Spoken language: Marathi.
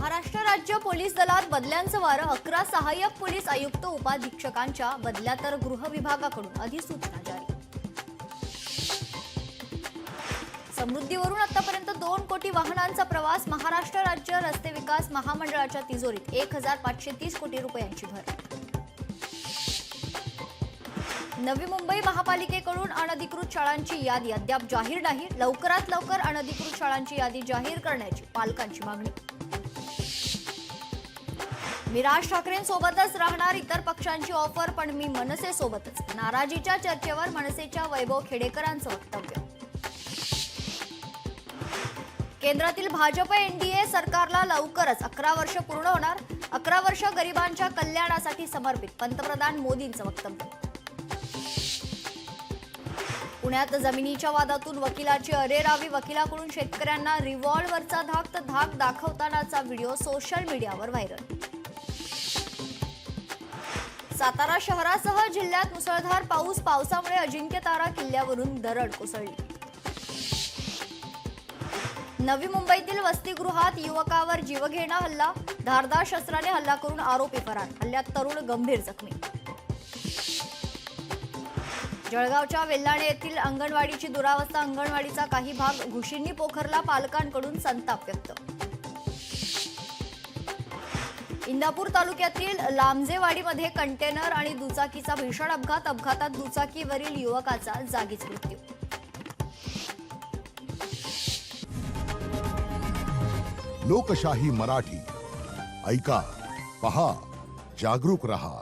महाराष्ट्र राज्य पोलीस दलात बदल्यांचं वारं 11 सहाय्यक पोलीस आयुक्त उपाधीक्षकांच्या बदल्या तर गृह विभागाकडून अधिसूचना जारी। समृद्धीवरून आतापर्यंत 2 कोटी वाहनांचा प्रवास। महाराष्ट्र राज्य रस्ते विकास महामंडळाच्या तिजोरीत 1530 कोटी रुपयांची भर। नवी मुंबई महापालिकेकडून अनधिकृत शाळांची यादी अद्याप जाहीर नाही। लवकरात लवकर अनधिकृत शाळांची यादी जाहीर करण्याची पालकांची मागणी। मी राज ठाकरेंसोबतच राहणार, इतर पक्षांची ऑफर पण मी मनसेसोबतच। नाराजीच्या चर्चेवर मनसेच्या वैभव खेडेकरांचं वक्तव्य। केंद्रातील भाजप एनडीए सरकारला लवकरच 11 वर्ष पूर्ण होणार। 11 वर्ष गरिबांच्या कल्याणासाठी समर्पित, पंतप्रधान मोदींचं वक्तव्य। पुण्यात जमिनीच्या वादातून वकिलाची अरेरावी, वकिलाकडून शेतकऱ्यांना रिव्हॉल्व्हरचा धाक दाखवतानाचा व्हिडिओ सोशल मीडियावर व्हायरल। सातारा शहरासह जिल्ह्यात मुसळधार पाऊस, पावसामुळे अजिंक्यतारा किल्ल्यावरून दरड कोसळली। नवी मुंबईतील वसतिगृहात युवकावर जीवघेणा हल्ला, धारदार शस्त्राने हल्ला करून आरोपी फरार, हल्ल्यात तरुण गंभीर जखमी। जळगावच्या वेल्हाणे येथील अंगणवाडीची दुरावस्था, अंगणवाडीचा काही भाग घुशींनी पोखरला, पालकांकडून संताप व्यक्त। इंदापूर तालुक्यातील लामजेवाडीमध्ये कंटेनर आणि दुचाकीचा भीषण अपघात, अपघातात दुचाकीवरील युवकाचा जागीच मृत्यू। लोकशाही मराठी ऐका, पहा, जागरूक रहा।